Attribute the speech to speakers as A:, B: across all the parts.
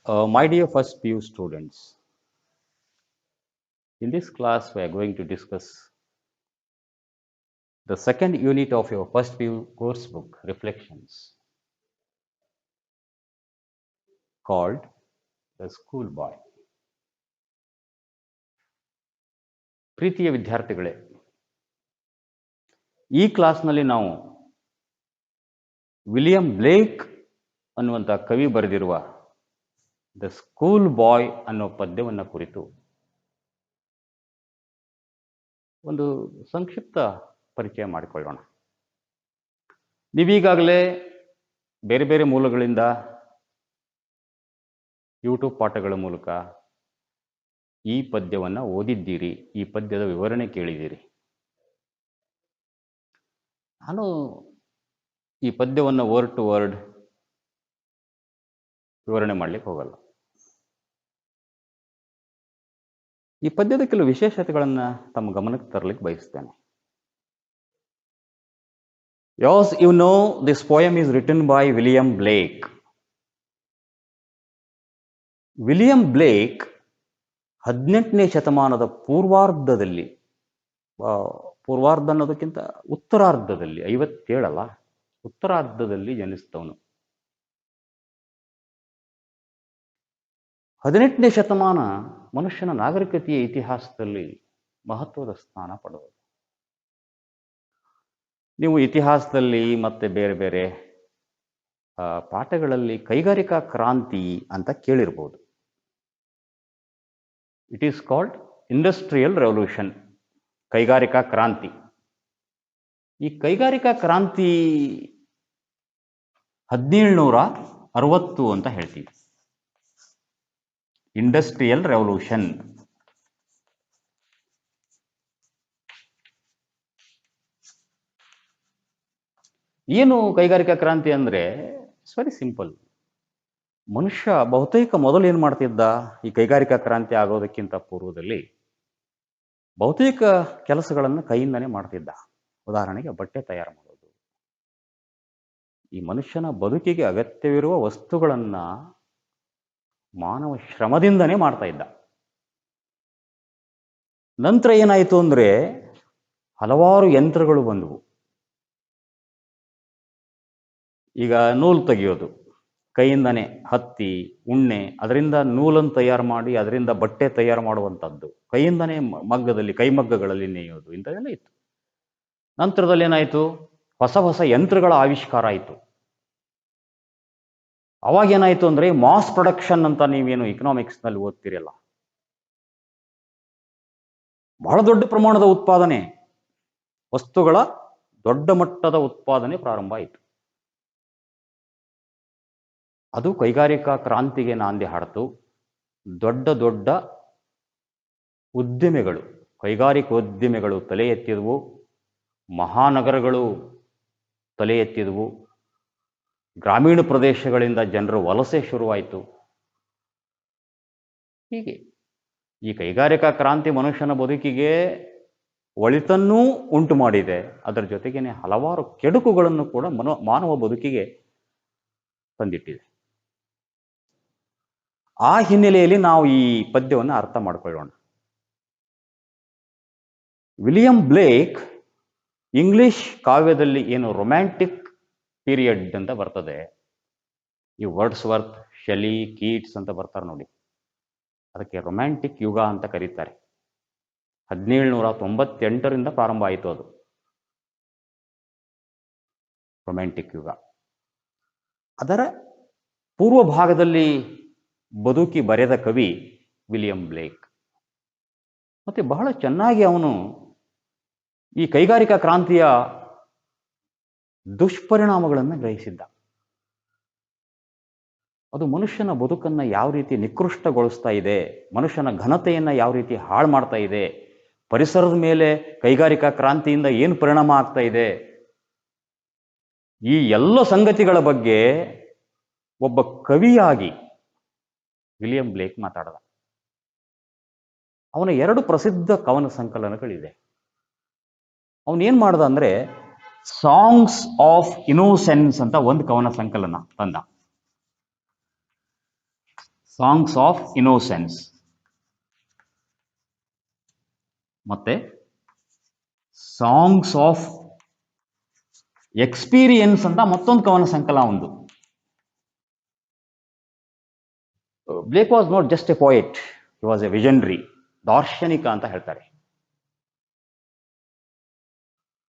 A: My dear first PU students, in this class we are going to discuss the second unit of your first PU course book, Reflections, called The School Boy. ಪ್ರೀತಿಯ ವಿದ್ಯಾರ್ಥಿಗಳೇ, ಈ ಕ್ಲಾಸ್ನಲ್ಲಿ ನಾವು William ಬ್ಲೇಕ್ ಅನ್ನುವಂಥ ಕವಿ ಬರೆದಿರುವ the school boy ಅನ್ನೋ ಪದ್ಯವನ್ನು ಕುರಿತು ಒಂದು ಸಂಕ್ಷಿಪ್ತ ಪರಿಚಯ ಮಾಡಿಕೊಳ್ಳೋಣ. ನೀವೀಗಾಗಲೇ ಬೇರೆ ಬೇರೆ ಮೂಲಗಳಿಂದ ಯೂಟ್ಯೂಬ್ ಪಾಠಗಳ ಮೂಲಕ ಈ ಪದ್ಯವನ್ನು ಓದಿದ್ದೀರಿ, ಈ ಪದ್ಯದ ವಿವರಣೆ ಕೇಳಿದ್ದೀರಿ. ನಾನು ಈ ಪದ್ಯವನ್ನು ವರ್ಡ್ ಟು ವರ್ಡ್ ವಿವರಣೆ ಮಾಡಲಿಕ್ಕೆ ಹೋಗಲ್ಲ. ಈ ಪದ್ಯದ ಕೆಲವು ವಿಶೇಷತೆಗಳನ್ನು ತಮ್ಮ ಗಮನಕ್ಕೆ ತರಲಿಕ್ಕೆ ಬಯಸ್ತೇನೆ. As you know, this poem is written by William Blake. William Blake 18ನೇ ಶತಮಾನದ ಪೂರ್ವಾರ್ಧದಲ್ಲಿ, ಪೂರ್ವಾರ್ಧ ಅನ್ನೋದಕ್ಕಿಂತ ಉತ್ತರಾರ್ಧದಲ್ಲಿ, 57 ಅಲ್ಲ, ಉತ್ತರಾರ್ಧದಲ್ಲಿ ಜನಿಸಿದವನು. 18ನೇ ಶತಮಾನ ಮನುಷ್ಯನ ನಾಗರಿಕತೆಯ ಇತಿಹಾಸದಲ್ಲಿ ಮಹತ್ವದ ಸ್ಥಾನ ಪಡೆದ. ನೀವು ಇತಿಹಾಸದಲ್ಲಿ ಮತ್ತೆ ಬೇರೆ ಬೇರೆ ಪಾಠಗಳಲ್ಲಿ ಕೈಗಾರಿಕಾ ಕ್ರಾಂತಿ ಅಂತ ಕೇಳಿರ್ಬೋದು. It is called industrial revolution, ಕೈಗಾರಿಕಾ ಕ್ರಾಂತಿ. ಈ ಕೈಗಾರಿಕಾ ಕ್ರಾಂತಿ 1760 ಅಂತ ಹೇಳ್ತೀವಿ. Industrial revolution. ಏನು ಕೈಗಾರಿಕಾ ಕ್ರಾಂತಿ ಅಂದರೆ ಇಟ್ಸ್ ವೆರಿ ಸಿಂಪಲ್. ಮನುಷ್ಯ ಬಹುತೇಕ ಮೊದಲು ಏನು ಮಾಡ್ತಿದ್ದ, ಈ ಕೈಗಾರಿಕಾ ಕ್ರಾಂತಿ ಆಗೋದಕ್ಕಿಂತ ಪೂರ್ವದಲ್ಲಿ ಬಹುತೇಕ ಕೆಲಸಗಳನ್ನು ಕೈಯಿಂದನೇ ಮಾಡ್ತಿದ್ದ. ಉದಾಹರಣೆಗೆ ಬಟ್ಟೆ ತಯಾರು ಮಾಡೋದು. ಈ ಮನುಷ್ಯನ ಬದುಕಿಗೆ ಅಗತ್ಯವಿರುವ ವಸ್ತುಗಳನ್ನು ಮಾನವ ಶ್ರಮದಿಂದನೇ ಮಾಡ್ತಾ ಇದ್ದ. ನಂತರ ಏನಾಯಿತು ಅಂದರೆ ಹಲವಾರು ಯಂತ್ರಗಳು ಬಂದವು. ಈಗ ನೂಲು ತೆಗೆಯೋದು ಕೈಯಿಂದನೇ, ಹತ್ತಿ, ಉಣ್ಣೆ, ಅದರಿಂದ ನೂಲನ್ನು ತಯಾರು ಮಾಡಿ ಅದರಿಂದ ಬಟ್ಟೆ ತಯಾರು ಮಾಡುವಂಥದ್ದು ಕೈಯಿಂದನೇ, ಮಗ್ಗದಲ್ಲಿ, ಕೈಮಗ್ಗಗಳಲ್ಲಿ ನೇಯೋದು, ಇಂಥದ್ದೆಲ್ಲ ಇತ್ತು. ನಂತರದಲ್ಲಿ ಏನಾಯಿತು, ಹೊಸ ಹೊಸ ಯಂತ್ರಗಳ ಆವಿಷ್ಕಾರ ಆಯಿತು. ಅವಾಗೇನಾಯಿತು ಅಂದರೆ ಮಾಸ್ ಪ್ರೊಡಕ್ಷನ್ ಅಂತ ನೀವೇನು ಇಕನಾಮಿಕ್ಸ್ನಲ್ಲಿ ಓದ್ತಿರಲ್ಲ, ಬಹಳ ದೊಡ್ಡ ಪ್ರಮಾಣದ ಉತ್ಪಾದನೆ, ವಸ್ತುಗಳ ದೊಡ್ಡ ಮಟ್ಟದ ಉತ್ಪಾದನೆ ಪ್ರಾರಂಭ ಆಯಿತು. ಅದು ಕೈಗಾರಿಕಾ ಕ್ರಾಂತಿಗೆ ನಾಂದಿ ಹಾಡಿತು. ದೊಡ್ಡ ದೊಡ್ಡ ಉದ್ದಿಮೆಗಳು, ಕೈಗಾರಿಕೋದ್ಯಮಿಗಳು ತಲೆ ಎತ್ತಿದವು. ಮಹಾನಗರಗಳು ತಲೆ ಎತ್ತಿದವು. ಗ್ರಾಮೀಣ ಪ್ರದೇಶಗಳಿಂದ ಜನರು ವಲಸೆ ಶುರುವಾಯಿತು. ಹೀಗೆ ಈ ಕೈಗಾರಿಕಾ ಕ್ರಾಂತಿ ಮನುಷ್ಯನ ಬದುಕಿಗೆ ಒಳಿತನ್ನೂ ಉಂಟು ಮಾಡಿದೆ, ಅದರ ಜೊತೆಗೇನೆ ಹಲವಾರು ಕೆಡುಕುಗಳನ್ನು ಕೂಡ ಮಾನವ ಬದುಕಿಗೆ ತಂದಿಟ್ಟಿದೆ. ಆ ಹಿನ್ನೆಲೆಯಲ್ಲಿ ನಾವು ಈ ಪದ್ಯವನ್ನು ಅರ್ಥ ಮಾಡಿಕೊಳ್ಳೋಣ. ವಿಲಿಯಂ ಬ್ಲೇಕ್ ಇಂಗ್ಲಿಷ್ ಕಾವ್ಯದಲ್ಲಿ ಏನು ರೊಮ್ಯಾಂಟಿಕ್ ಪೀರಿಯಡ್ ಅಂತ ಬರ್ತದೆ, ಈ ವರ್ಡ್ಸ್ವರ್ತ್, ಶೆಲಿ, ಕೀಟ್ಸ್ ಅಂತ ಬರ್ತಾರೆ ನೋಡಿ, ಅದಕ್ಕೆ ರೊಮ್ಯಾಂಟಿಕ್ ಯುಗ ಅಂತ ಕರೀತಾರೆ. 1798ರಿಂದ ಪ್ರಾರಂಭ ಆಯಿತು ಅದು ರೊಮ್ಯಾಂಟಿಕ್ ಯುಗ. ಅದರ ಪೂರ್ವ ಭಾಗದಲ್ಲಿ ಬದುಕಿ ಬರೆದ ಕವಿ ವಿಲಿಯಂ ಬ್ಲೇಕ್. ಮತ್ತೆ ಬಹಳ ಚೆನ್ನಾಗಿ ಅವನು ಈ ಕೈಗಾರಿಕಾ ಕ್ರಾಂತಿಯ ದುಷ್ಪರಿಣಾಮಗಳನ್ನು ಗ್ರಹಿಸಿದ್ದ. ಅದು ಮನುಷ್ಯನ ಬದುಕನ್ನು ಯಾವ ರೀತಿ ನಿಕೃಷ್ಟಗೊಳಿಸ್ತಾ ಇದೆ, ಮನುಷ್ಯನ ಘನತೆಯನ್ನು ಯಾವ ರೀತಿ ಹಾಳು ಮಾಡ್ತಾ ಇದೆ, ಪರಿಸರದ ಮೇಲೆ ಕೈಗಾರಿಕಾ ಕ್ರಾಂತಿಯಿಂದ ಏನು ಪರಿಣಾಮ ಆಗ್ತಾ ಇದೆ, ಈ ಎಲ್ಲ ಸಂಗತಿಗಳ ಬಗ್ಗೆ ಒಬ್ಬ ಕವಿಯಾಗಿ ವಿಲಿಯಂ ಬ್ಲೇಕ್ ಮಾತಾಡದ. ಅವನ 2 ಪ್ರಸಿದ್ಧ ಕವನ ಸಂಕಲನಗಳಿದೆ. ಅವನೇನ್ ಮಾಡ್ದ ಅಂದ್ರೆ ಸಾಂಗ್ಸ್ ಆಫ್ ಇನ್ನೋಸೆನ್ಸ್ ಅಂತ ಒಂದು ಕವನ ಸಂಕಲನ ತಂದ. ಸಾಂಗ್ಸ್ ಆಫ್ ಇನ್ನೋಸೆನ್ಸ್ ಮತ್ತೆ ಸಾಂಗ್ಸ್ ಆಫ್ ಎಕ್ಸ್ಪೀರಿಯನ್ಸ್ ಅಂತ ಮತ್ತೊಂದು ಕವನ ಸಂಕಲ ಒಂದು. Blake was not just a poet, he was a visionary, ದಾರ್ಶನಿಕ ಅಂತ ಹೇಳ್ತಾರೆ.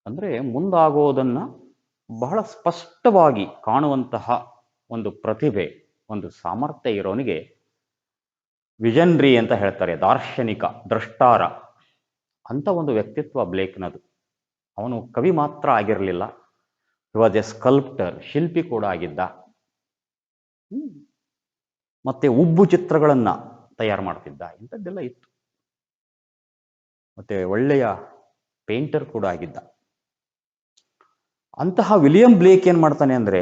A: ಅಂದ್ರೆ ಮುಂದಾಗೋದನ್ನ ಬಹಳ ಸ್ಪಷ್ಟವಾಗಿ ಕಾಣುವಂತಹ ಒಂದು ಪ್ರತಿಭೆ, ಒಂದು ಸಾಮರ್ಥ್ಯ ಇರೋನಿಗೆ ವಿಷನರಿ ಅಂತ ಹೇಳ್ತಾರೆ, ದಾರ್ಶನಿಕ, ದ್ರಷ್ಟಾರ ಅಂತ ಒಂದು ವ್ಯಕ್ತಿತ್ವ ಬ್ಲೇಕ್ನದು. ಅವನು ಕವಿ ಮಾತ್ರ ಆಗಿರಲಿಲ್ಲ, ಹಿ ವಾಸ್ ಎ ಸ್ಕಲ್ಪ್ಟರ್, ಶಿಲ್ಪಿ ಕೂಡ ಆಗಿದ್ದ. ಮತ್ತೆ ಉಬ್ಬು ಚಿತ್ರಗಳನ್ನ ತಯಾರು ಮಾಡ್ತಿದ್ದ, ಇಂಥದ್ದೆಲ್ಲ ಇತ್ತು. ಮತ್ತೆ ಒಳ್ಳೆಯ ಪೇಂಟರ್ ಕೂಡ ಆಗಿದ್ದ. ಅಂತಹ ವಿಲಿಯಂ ಬ್ಲೇಕ್ ಏನ್ ಮಾಡ್ತಾನೆ ಅಂದ್ರೆ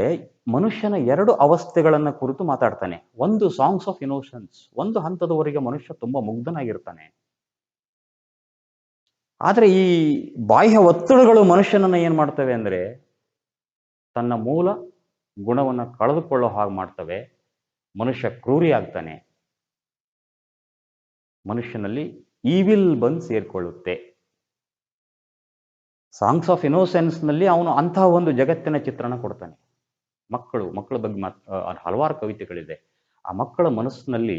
A: ಮನುಷ್ಯನ ಎರಡು ಅವಸ್ಥೆಗಳನ್ನ ಕುರಿತು ಮಾತಾಡ್ತಾನೆ. ಒಂದು ಸಾಂಗ್ಸ್ ಆಫ್ ಇನ್ನೋಸೆನ್ಸ್, ಒಂದು ಹಂತದವರೆಗೆ ಮನುಷ್ಯ ತುಂಬಾ ಮುಗ್ಧನಾಗಿರ್ತಾನೆ. ಆದ್ರೆ ಈ ಬಾಹ್ಯ ಒತ್ತಡಗಳು ಮನುಷ್ಯನನ್ನ ಏನ್ ಮಾಡ್ತವೆ ಅಂದ್ರೆ ತನ್ನ ಮೂಲ ಗುಣವನ್ನ ಕಳೆದುಕೊಳ್ಳೋ ಹಾಗೆ ಮಾಡ್ತವೆ. ಮನುಷ್ಯ ಕ್ರೂರಿ ಆಗ್ತಾನೆ, ಮನುಷ್ಯನಲ್ಲಿ ಈವಿಲ್ ಬಂದು ಸೇರ್ಕೊಳ್ಳುತ್ತೆ. ಸಾಂಗ್ಸ್ ಆಫ್ ಇನ್ನೋಸೆನ್ಸ್ ನಲ್ಲಿ ಅವನು ಅಂತಹ ಒಂದು ಜಗತ್ತಿನ ಚಿತ್ರಣ ಕೊಡ್ತಾನೆ. ಮಕ್ಕಳ ಬಗ್ಗೆ ಹಲವಾರು ಕವಿತೆಗಳಿದೆ. ಆ ಮಕ್ಕಳ ಮನಸ್ಸಿನಲ್ಲಿ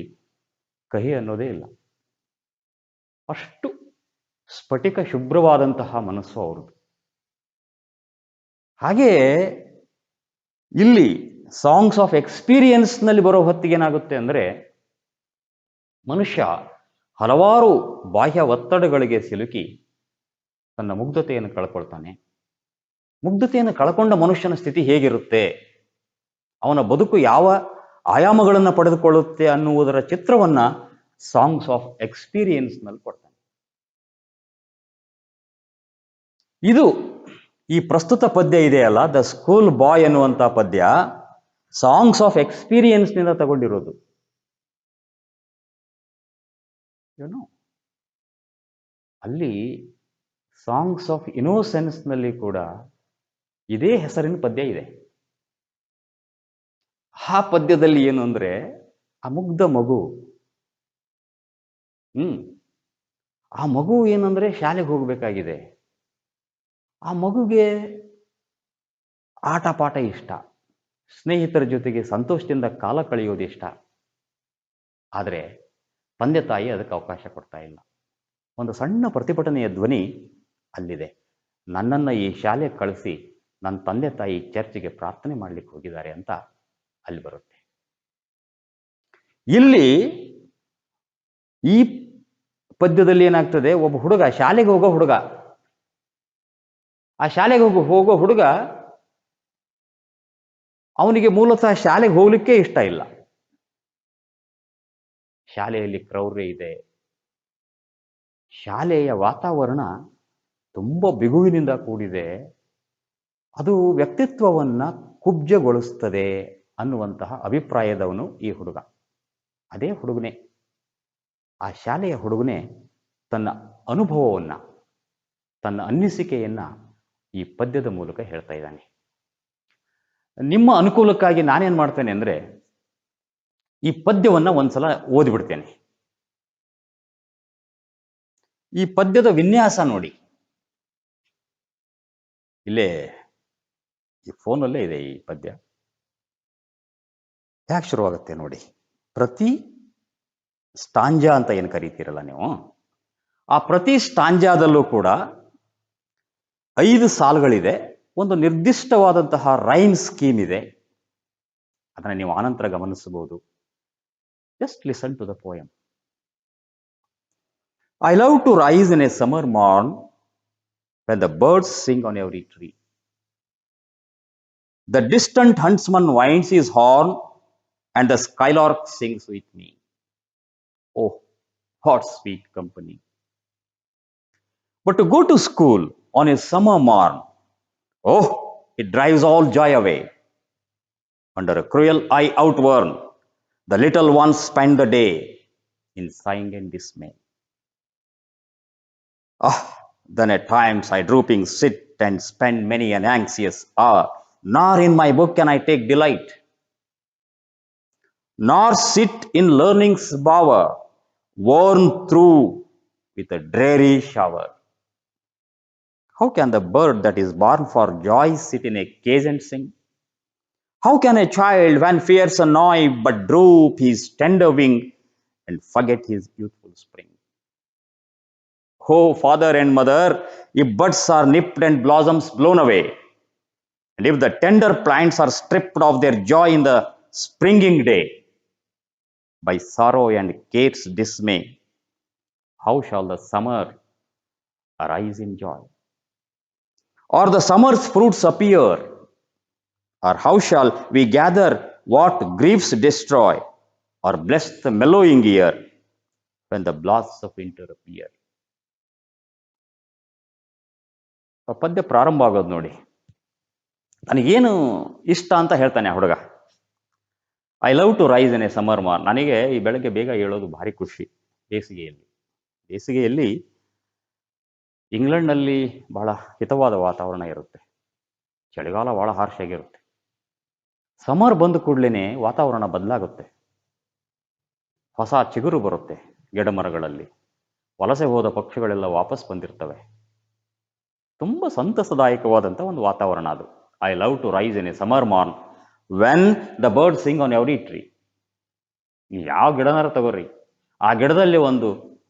A: ಕಹಿ ಅನ್ನೋದೇ ಇಲ್ಲ, ಅಷ್ಟು ಸ್ಫಟಿಕ ಶುಭ್ರವಾದಂತಹ ಮನಸ್ಸು ಅವ್ರದ್ದು. ಹಾಗೆಯೇ ಇಲ್ಲಿ ಸಾಂಗ್ಸ್ ಆಫ್ ಎಕ್ಸ್ಪೀರಿಯನ್ಸ್ ನಲ್ಲಿ ಬರೋ ಹೊತ್ತಿಗೆ ಏನಾಗುತ್ತೆ ಅಂದ್ರೆ ಮನುಷ್ಯ ಹಲವಾರು ಬಾಹ್ಯ ಒತ್ತಡಗಳಿಗೆ ಸಿಲುಕಿ ತನ್ನ ಮುಗ್ಧತೆಯನ್ನು ಕಳ್ಕೊಳ್ತಾನೆ. ಮುಗ್ಧತೆಯನ್ನು ಕಳ್ಕೊಂಡ ಮನುಷ್ಯನ ಸ್ಥಿತಿ ಹೇಗಿರುತ್ತೆ, ಅವನ ಬದುಕು ಯಾವ ಆಯಾಮಗಳನ್ನು ಪಡೆದುಕೊಳ್ಳುತ್ತೆ ಅನ್ನುವುದರ ಚಿತ್ರವನ್ನ ಸಾಂಗ್ಸ್ ಆಫ್ ಎಕ್ಸ್ಪೀರಿಯನ್ಸ್ ನಲ್ಲಿ ಕೊಡ್ತಾನೆ. ಇದು ಈ ಪ್ರಸ್ತುತ ಪದ್ಯ ಇದೆಯಲ್ಲ, ದ ಸ್ಕೂಲ್ ಬಾಯ್ ಅನ್ನುವಂಥ ಪದ್ಯ ಸಾಂಗ್ಸ್ ಆಫ್ ಎಕ್ಸ್ಪೀರಿಯನ್ಸ್ ನಿಂದ ತಗೊಂಡಿರೋದು. ಏನು ಅಲ್ಲಿ ಸಾಂಗ್ಸ್ ಆಫ್ ಇನ್ನೋಸೆನ್ಸ್ ನಲ್ಲಿ ಕೂಡ ಇದೇ ಹೆಸರಿನ ಪದ್ಯ ಇದೆ. ಆ ಪದ್ಯದಲ್ಲಿ ಏನು ಅಂದ್ರೆ ಆ ಮುಗ್ಧ ಮಗು, ಆ ಮಗು ಏನಂದ್ರೆ ಶಾಲೆಗೆ ಹೋಗ್ಬೇಕಾಗಿದೆ. ಆ ಮಗುಗೆ ಆಟ ಪಾಠ ಇಷ್ಟ, ಸ್ನೇಹಿತರ ಜೊತೆಗೆ ಸಂತೋಷದಿಂದ ಕಾಲ ಕಳೆಯೋದು ಇಷ್ಟ. ಆದರೆ ತಂದೆ ತಾಯಿ ಅದಕ್ಕೆ ಅವಕಾಶ ಕೊಡ್ತಾ ಇಲ್ಲ. ಒಂದು ಸಣ್ಣ ಪ್ರತಿಭಟನೆಯ ಧ್ವನಿ ಅಲ್ಲಿದೆ, ನನ್ನನ್ನು ಈ ಶಾಲೆಗೆ ಕಳಿಸಿ ನನ್ನ ತಂದೆ ತಾಯಿ ಚರ್ಚಿಗೆ ಪ್ರಾರ್ಥನೆ ಮಾಡ್ಲಿಕ್ಕೆ ಹೋಗಿದ್ದಾರೆ ಅಂತ ಅಲ್ಲಿ ಬರುತ್ತೆ. ಇಲ್ಲಿ ಈ ಪದ್ಯದಲ್ಲಿ ಏನಾಗ್ತದೆ, ಒಬ್ಬ ಹುಡುಗ, ಶಾಲೆಗೆ ಹೋಗೋ ಹುಡುಗ, ಆ ಶಾಲೆಗೆ ಹೋಗೋ ಹುಡುಗ ಅವನಿಗೆ ಮೂಲತಃ ಶಾಲೆಗೆ ಹೋಗ್ಲಿಕ್ಕೆ ಇಷ್ಟ ಇಲ್ಲ. ಶಾಲೆಯಲ್ಲಿ ಕ್ರೌರ್ಯ ಇದೆ, ಶಾಲೆಯ ವಾತಾವರಣ ತುಂಬ ಬಿಗುವಿನಿಂದ ಕೂಡಿದೆ, ಅದು ವ್ಯಕ್ತಿತ್ವವನ್ನ ಕುಬ್ಜಗೊಳಿಸ್ತದೆ ಅನ್ನುವಂತಹ ಅಭಿಪ್ರಾಯದವನು ಈ ಹುಡುಗ. ಅದೇ ಹುಡುಗನೇ, ಆ ಶಾಲೆಯ ಹುಡುಗನೇ ತನ್ನ ಅನುಭವವನ್ನ, ತನ್ನ ಅನ್ನಿಸಿಕೆಯನ್ನ ಈ ಪದ್ಯದ ಮೂಲಕ ಹೇಳ್ತಾ ಇದ್ದಾನೆ. ನಿಮ್ಮ ಅನುಕೂಲಕ್ಕಾಗಿ ನಾನೇನ್ ಮಾಡ್ತೇನೆ ಅಂದ್ರೆ ಈ ಪದ್ಯವನ್ನ ಒಂದ್ಸಲ ಓದಿಬಿಡ್ತೇನೆ. ಈ ಪದ್ಯದ ವಿನ್ಯಾಸ ನೋಡಿ, ಇಲ್ಲೇ ಈ ಫೋನಲ್ಲೇ ಇದೆ ಈ ಪದ್ಯ. ಯಾಕೆ ಶುರುವಾಗುತ್ತೆ ನೋಡಿ, ಪ್ರತಿ ಸ್ಟಾಂಜಾ ಅಂತ ಏನು ಕರೀತೀರಲ್ಲ ನೀವು, ಆ ಪ್ರತಿ ಸ್ಟಾಂಜಾದಲ್ಲೂ ಕೂಡ 5 ಸಾಲುಗಳಿದೆ, ಒಂದು ನಿರ್ದಿಷ್ಟವಾದಂತಹ ರೈಮ್ ಸ್ಕೀಮ್ ಇದೆ. ಅದನ್ನು ನೀವು ಆನಂತರ ಗಮನಿಸಬಹುದು. Just listen to the poem. I love to rise in a summer morn when the birds sing on every tree. The distant huntsman winds his horn and the skylark sings with me. Oh, what sweet company. But to go to school on a summer morn, oh, it drives all joy away. Under a cruel eye outworn, the little ones spend the day in sighing and dismay. Then at times I drooping sit and spend many an anxious hour, nor in my book can I take delight. nor sit in learning's bower, worn through with a dreary shower. How can the bird that is born for joy sit in a cage and sing? How can a child, when fears annoy, but droop his tender wing and forget his youthful spring? Oh, father and mother, if buds are nipped and blossoms blown away, and if the tender plants are stripped of their joy in the springing day, by sorrow and care's dismay, how shall the summer arise in joy? Or the summer's fruits appear? Or how shall we gather what griefs destroy? Or bless the mellowing year when the blasts of winter appear? ಆ ಪದ್ಯ ಪ್ರಾರಂಭ ಆಗೋದು ನೋಡಿ, ನನಗೇನು ಇಷ್ಟ ಅಂತ ಹೇಳ್ತಾನೆ ಆ ಹುಡುಗ. I love to rise in a summer morn. ನನಗೆ ಈ ಬೆಳಗ್ಗೆ ಬೇಗ ಹೇಳೋದು ಭಾರಿ ಖುಷಿ. ಬೇಸಿಗೆಯಲ್ಲಿ ಇಂಗ್ಲೆಂಡ್ನಲ್ಲಿ ಬಹಳ ಹಿತವಾದ ವಾತಾವರಣ ಇರುತ್ತೆ, ಚಳಿಗಾಲ ಬಹಳ ಹಾರ್ಷ್ ಆಗಿರುತ್ತೆ. ಸಮರ್ ಬಂದ ಕೂಡಲೇ ವಾತಾವರಣ ಬದಲಾಗುತ್ತೆ, ಹೊಸ ಚಿಗುರು ಬರುತ್ತೆ ಗಿಡ ಮರಗಳಲ್ಲಿ, ವಲಸೆ ಹೋದ ಪಕ್ಷಿಗಳೆಲ್ಲ ವಾಪಸ್ ಬಂದಿರ್ತವೆ. ತುಂಬ ಸಂತಸದಾಯಕವಾದಂಥ ಒಂದು ವಾತಾವರಣ ಅದು. I love to rise in a summer morn when the bird sing on every tree. ಯಾವ ಗಿಡನಾರ ತಗೋರಿ, ಆ ಗಿಡದಲ್ಲಿ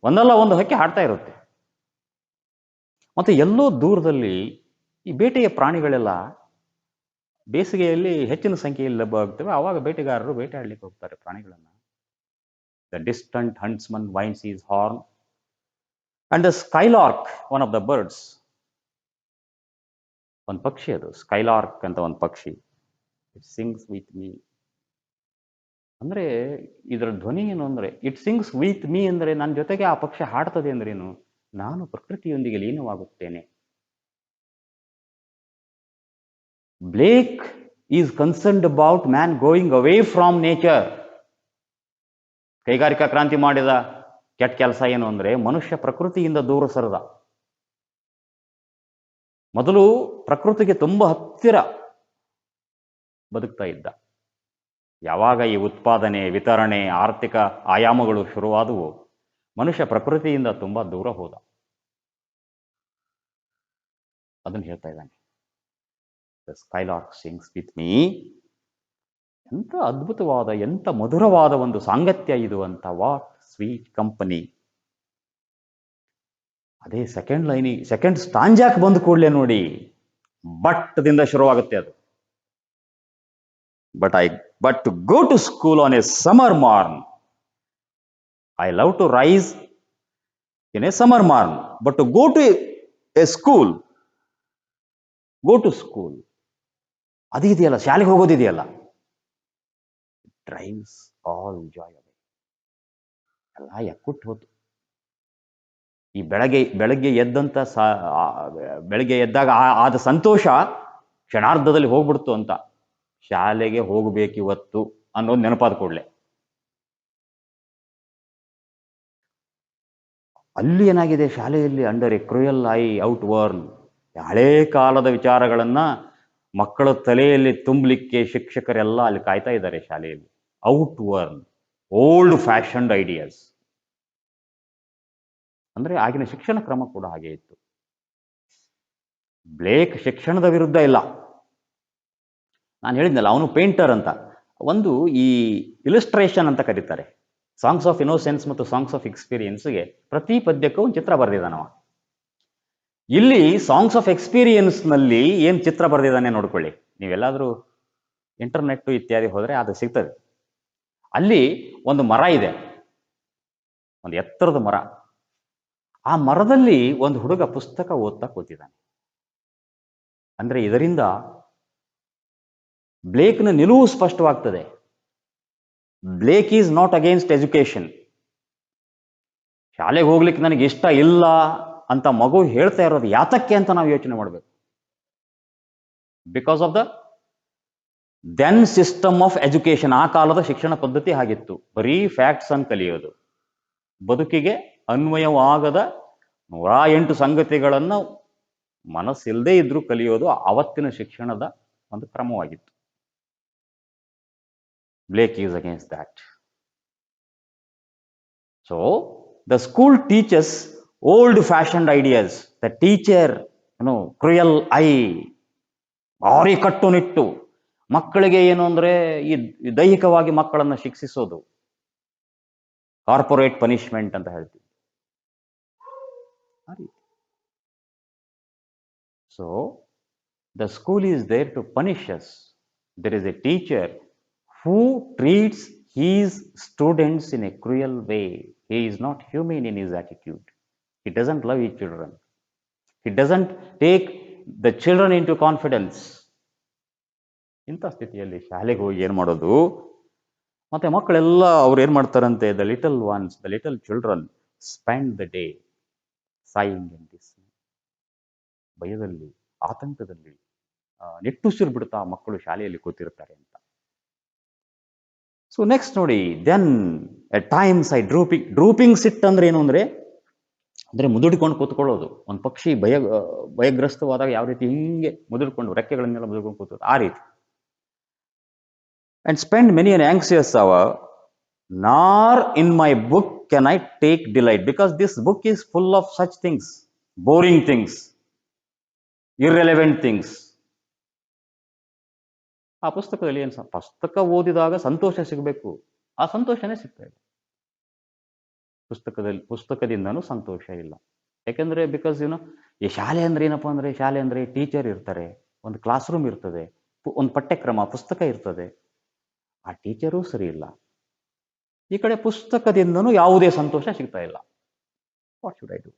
A: ಒಂದಲ್ಲ ಒಂದು ಹಕ್ಕಿ ಹಾಡ್ತಾ ಇರುತ್ತೆ. ಮತ್ತು ಎಲ್ಲೋ ದೂರದಲ್ಲಿ ಈ ಬೇಟೆಯ ಪ್ರಾಣಿಗಳೆಲ್ಲ ಬೇಸಿಗೆಯಲ್ಲಿ ಹೆಚ್ಚಿನ ಸಂಖ್ಯೆಯಲ್ಲಿ ಲಭ್ಯ ಆಗ್ತವೆ. ಆವಾಗ ಬೇಟೆಗಾರರು ಬೇಟೆ ಆಡ್ಲಿಕ್ಕೆ ಹೋಗ್ತಾರೆ ಪ್ರಾಣಿಗಳನ್ನು. The distant huntsman winds his horn and the skylark, one of the birds, ಒಂದು ಪಕ್ಷಿ ಅದು ಸ್ಕೈಲಾರ್ಕ್ ಅಂತ ಒಂದು ಪಕ್ಷಿ. ಇಟ್ ಸಿಂಗ್ಸ್ ವಿತ್ ಮೀ ಅಂದರೆ ಇದರ ಧ್ವನಿ ಏನು ಅಂದರೆ, ಇಟ್ ಸಿಂಗ್ಸ್ ವಿತ್ ಮೀ ಅಂದರೆ ನನ್ನ ಜೊತೆಗೆ ಆ ಪಕ್ಷಿ ಹಾಡ್ತದೆ ಅಂದ್ರೇನು, ನಾನು ಪ್ರಕೃತಿಯೊಂದಿಗೆ ಲೀನವಾಗುತ್ತೇನೆ. Blake is concerned about man going away from nature. ಕೈಗಾರಿಕಾ ಕ್ರಾಂತಿ ಮಾಡಿದ ಕೆಟ್ಟ ಕೆಲಸ ಏನು ಅಂದರೆ, ಮನುಷ್ಯ ಪ್ರಕೃತಿಯಿಂದ ದೂರ ಸರದ. ಮೊದಲು ಪ್ರಕೃತಿಗೆ ತುಂಬ ಹತ್ತಿರ ಬದುಕ್ತಾ ಇದ್ದ. ಯಾವಾಗ ಈ ಉತ್ಪಾದನೆ, ವಿತರಣೆ, ಆರ್ಥಿಕ ಆಯಾಮಗಳು ಶುರುವಾದವು, ಮನುಷ್ಯ ಪ್ರಕೃತಿಯಿಂದ ತುಂಬ ದೂರ ಹೋದ. ಅದನ್ನು ಹೇಳ್ತಾ ಇದ್ದಾನೆ. The skylark sings with me. ಎಂಥ ಅದ್ಭುತವಾದ, ಎಂಥ ಮಧುರವಾದ ಒಂದು ಸಾಂಗತ್ಯ ಇದು ಅಂತ. What sweet company. ಅದೇ ಸೆಕೆಂಡ್ ಸ್ಟಾಂಜಾಕ್ ಬಂದ ಕೂಡಲೇ ನೋಡಿ, ಬಟ್ಟದಿಂದ ಶುರುವಾಗುತ್ತೆ ಅದು. But to go to school on a summer morn. I love to rise in a summer morn, but to go to a school, go to school ಅದು ಇದೆಯಲ್ಲ, ಶಾಲೆಗೆ ಹೋಗೋದಿದೆಯಲ್ಲ, ಡ್ರೈವ್ಸ್ ಆಲ್ ಜಾಯ್ ಅವೇ. ಎಲ್ಲ ಎಕ್ಕುಟ್ಟು ಹೋತು. ಈ ಬೆಳಗ್ಗೆ ಎದ್ದಾಗ ಆದ ಸಂತೋಷ ಕ್ಷಣಾರ್ಧದಲ್ಲಿ ಹೋಗ್ಬಿಡ್ತು ಅಂತ. ಶಾಲೆಗೆ ಹೋಗ್ಬೇಕಿವತ್ತು ಅನ್ನೋದು ನೆನಪಾದ ಕೂಡಲೇ ಅಲ್ಲಿ ಏನಾಗಿದೆ, ಶಾಲೆಯಲ್ಲಿ under A cruel I out worn, ಹಳೇ ಕಾಲದ ವಿಚಾರಗಳನ್ನ ಮಕ್ಕಳ ತಲೆಯಲ್ಲಿ ತುಂಬಲಿಕ್ಕೆ ಶಿಕ್ಷಕರೆಲ್ಲ ಅಲ್ಲಿ ಕಾಯ್ತಾ ಇದ್ದಾರೆ ಶಾಲೆಯಲ್ಲಿ. Outworn, old fashioned ideas. ಅಂದ್ರೆ ಆಗಿನ ಶಿಕ್ಷಣ ಕ್ರಮ ಕೂಡ ಹಾಗೆ ಇತ್ತು. ಬ್ಲೇಕ್ ಶಿಕ್ಷಣದ ವಿರುದ್ಧ ಇಲ್ಲ. ನಾನು ಹೇಳಿದ್ನಲ್ಲ, ಅವನು ಪೇಂಟರ್ ಅಂತ. ಒಂದು ಈ ಇಲಸ್ಟ್ರೇಷನ್ ಅಂತ ಕರೀತಾರೆ. ಸಾಂಗ್ಸ್ ಆಫ್ ಇನ್ನೋಸೆನ್ಸ್ ಮತ್ತು ಸಾಂಗ್ಸ್ ಆಫ್ ಎಕ್ಸ್ಪೀರಿಯನ್ಸ್ಗೆ ಪ್ರತಿ ಪದ್ಯಕ್ಕೂ ಒಂದು ಚಿತ್ರ ಬರೆದಿದ್ದಾನವ. ಇಲ್ಲಿ ಸಾಂಗ್ಸ್ ಆಫ್ ಎಕ್ಸ್ಪೀರಿಯನ್ಸ್ ನಲ್ಲಿ ಏನ್ ಚಿತ್ರ ಬರೆದಿದ್ದಾನೆ ನೋಡ್ಕೊಳ್ಳಿ. ನೀವೆಲ್ಲಾದ್ರೂ ಇಂಟರ್ನೆಟ್ ಇತ್ಯಾದಿ ಹೋದ್ರೆ ಅದು ಸಿಗ್ತದೆ. ಅಲ್ಲಿ ಒಂದು ಮರ ಇದೆ, ಒಂದು ಎತ್ತರದ ಮರ. ಆ ಮರದಲ್ಲಿ ಒಂದು ಹುಡುಗ ಪುಸ್ತಕ ಓದ್ತಾ ಕೂತಿದ್ದಾನೆ. ಅಂದ್ರೆ ಇದರಿಂದ ಬ್ಲೇಕ್ನ ನಿಲುವು ಸ್ಪಷ್ಟವಾಗ್ತದೆ. Blake is not against education. ಶಾಲೆಗೆ ಹೋಗ್ಲಿಕ್ಕೆ ನನಗೆ ಇಷ್ಟ ಇಲ್ಲ ಅಂತ ಮಗು ಹೇಳ್ತಾ ಇರೋದು ಯಾತಕ್ಕೆ ಅಂತ ನಾವು ಯೋಚನೆ ಮಾಡಬೇಕು. Because of the then system of education. ಆ ಕಾಲದ ಶಿಕ್ಷಣ ಪದ್ಧತಿ ಹಾಗಿತ್ತು, ಬರೀ ಫ್ಯಾಕ್ಟ್ಸ್ ಅನ್ನು ಕಲಿಯೋದು, ಬದುಕಿಗೆ ಅನ್ವಯವಾಗದ 108 ಸಂಗತಿಗಳನ್ನು ಮನಸ್ಸಿಲ್ಲದೆ ಇದ್ರೂ ಕಲಿಯೋದು ಅವತ್ತಿನ ಶಿಕ್ಷಣದ ಒಂದು ಕ್ರಮವಾಗಿತ್ತು. Blake is against that. So the school teaches old-fashioned ideas. The teacher, cruel eye, ಭಾರಿ ಕಟ್ಟುನಿಟ್ಟು. ಮಕ್ಕಳಿಗೆ ಏನು ಅಂದ್ರೆ ಈ ದೈಹಿಕವಾಗಿ ಮಕ್ಕಳನ್ನ ಶಿಕ್ಷಿಸೋದು, ಕಾರ್ಪೊರೇಟ್ ಪನಿಷ್ಮೆಂಟ್ ಅಂತ ಹೇಳ್ತೀವಿ. So the school is there to punish us. There is a teacher who treats his students in a cruel way. He is not humane in his attitude. He doesn't love his children. He doesn't take the children into confidence. ಇಂಥ ಸ್ಥಿತಿಯಲ್ಲಿ ಶಾಲೆಗೆ ಹೋಗಿ ಏನು ಮಾಡೋದು? ಮತ್ತೆ ಮಕ್ಕಳೆಲ್ಲ ಅವ್ರು ಏನು ಮಾಡ್ತಾರಂತೆ, the little ones, the little children spend the day sighing in this. ಭಯದಲ್ಲಿ, ಆತಂಕದಲ್ಲಿ ನಿಟ್ಟುಸಿರು ಬಿಡ್ತಾ ಮಕ್ಕಳು ಶಾಲೆಯಲ್ಲಿ ಕೂತಿರ್ತಾರೆ ಅಂತ. ಸೊ ನೆಕ್ಸ್ಟ್ ನೋಡಿ, then at times I drooping sit ಅಂದ್ರೆ ಏನು ಅಂದ್ರೆ ಮುದುಡಿಕೊಂಡು ಕೂತ್ಕೊಳ್ಳೋದು. ಒಂದು ಪಕ್ಷಿ ಭಯಗ್ರಸ್ತವಾದಾಗ ಯಾವ ರೀತಿ ಹಿಂಗೆ ಮುದುಡ್ಕೊಂಡು ರೆಕ್ಕೆಗಳನ್ನೆಲ್ಲ ಮುದುಡ್ಕೊಂಡು ಕೂತೋದು, ಆ ರೀತಿ. And spend many an anxious hour, nor in my book can I take delight, because this book is full of such things, boring things, irrelevant things. ಆ ಪುಸ್ತಕದಲ್ಲಿ ಏನು, ಪುಸ್ತಕ ಓದಿದಾಗ ಸಂತೋಷ ಸಿಗಬೇಕು, ಆ ಸಂತೋಷನೇ ಸಿಗ್ತಾ ಇದೆ. ಪುಸ್ತಕದಿಂದನೂ ಸಂತೋಷ ಇಲ್ಲ. ಯಾಕೆಂದ್ರೆ ಬಿಕಾಸ್ ಈ ಶಾಲೆ ಅಂದ್ರೆ ಏನಪ್ಪಾ ಅಂದ್ರೆ, ಶಾಲೆ ಅಂದ್ರೆ ಟೀಚರ್ ಇರ್ತಾರೆ, ಒಂದು ಕ್ಲಾಸ್ ರೂಮ್ ಇರ್ತದೆ, ಒಂದು ಪಠ್ಯಕ್ರಮ, ಪುಸ್ತಕ ಇರ್ತದೆ. ಆ ಟೀಚರೂ ಸರಿ ಇಲ್ಲ, ಈ ಕಡೆ ಪುಸ್ತಕದಿಂದನೂ ಯಾವುದೇ ಸಂತೋಷ ಸಿಗ್ತಾ ಇಲ್ಲ. What should I do?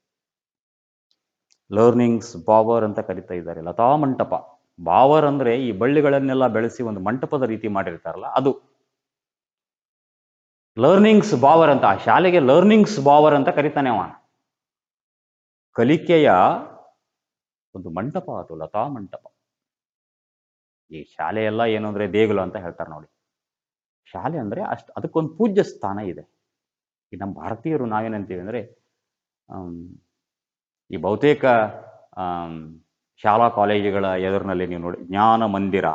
A: Learning's bower ಅಂತ ಕರಿತಾ ಇದ್ದಾರೆ. ಲತಾ ಮಂಟಪ. ಬಾವರ್ ಅಂದ್ರೆ ಈ ಬಳ್ಳಿಗಳನ್ನೆಲ್ಲ ಬೆಳೆಸಿ ಒಂದು ಮಂಟಪದ ರೀತಿ ಮಾಡಿರ್ತಾರಲ್ಲ, ಅದು ಲರ್ನಿಂಗ್ಸ್ ಬಾವರ್ ಅಂತ. ಆ ಶಾಲೆಗೆ ಲರ್ನಿಂಗ್ಸ್ ಬಾವರ್ ಅಂತ ಕರಿತಾನೆ ಅವ. ಕಲಿಕೆಯ ಒಂದು ಮಂಟಪ ಅದು, ಲತಾ ಮಂಟಪ. ಈ ಶಾಲೆ ಎಲ್ಲ ಏನು ಅಂದ್ರೆ ದೇಗುಲ ಅಂತ ಹೇಳ್ತಾರೆ ನೋಡಿ. ಶಾಲೆ ಅಂದ್ರೆ ಅದಕ್ಕೊಂದು ಪೂಜ್ಯ ಸ್ಥಾನ ಇದೆ. ಈ ನಮ್ಮ ಭಾರತೀಯರು ನಾವೇನಂತೀವಿ ಅಂದ್ರೆ, ಈ ಬಹುತೇಕ ಶಾಲಾ ಕಾಲೇಜುಗಳ ಎದುರಿನಲ್ಲಿ ನೀವು ನೋಡಿ, ಜ್ಞಾನ ಮಂದಿರ,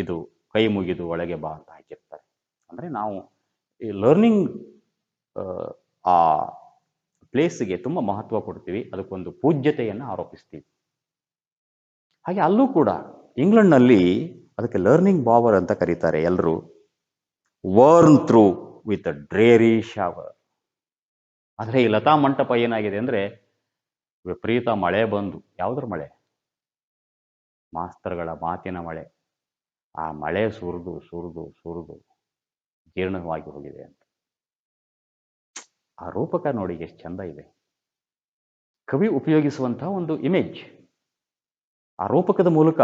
A: ಇದು ಕೈ ಮುಗಿದು ಒಳಗೆ ಬಾ ಅಂತ ಹಾಕಿರ್ತಾರೆ. ಅಂದ್ರೆ ನಾವು ಈ ಲರ್ನಿಂಗ್ ಆ ಪ್ಲೇಸ್ಗೆ ತುಂಬ ಮಹತ್ವ ಕೊಡ್ತೀವಿ, ಅದಕ್ಕೊಂದು ಪೂಜ್ಯತೆಯನ್ನು ಆರೋಪಿಸ್ತೀವಿ. ಹಾಗೆ ಅಲ್ಲೂ ಕೂಡ ಇಂಗ್ಲೆಂಡ್ನಲ್ಲಿ ಅದಕ್ಕೆ ಲರ್ನಿಂಗ್ ಬಾವರ್ ಅಂತ ಕರೀತಾರೆ ಎಲ್ಲರೂ. Worn through with a dreary shower. ಆದರೆ ಈ ಲತಾ ಮಂಟಪ ಏನಾಗಿದೆ ಅಂದ್ರೆ, ವಿಪರೀತ ಮಳೆ ಬಂದು, ಯಾವುದ್ರ ಮಳೆ? ಮಾಸ್ತರ್ಗಳ ಮಾತಿನ ಮಳೆ. ಆ ಮಳೆ ಸುರಿದು ಸುರಿದು ಸುರಿದು ಜೀರ್ಣವಾಗಿ ಹೋಗಿದೆ ಅಂತ. ಆ ರೂಪಕ ನೋಡಿ ಎಷ್ಟು ಚಂದ ಇದೆ. ಕವಿ ಉಪಯೋಗಿಸುವಂತಹ ಒಂದು ಇಮೇಜ್, ಆ ರೂಪಕದ ಮೂಲಕ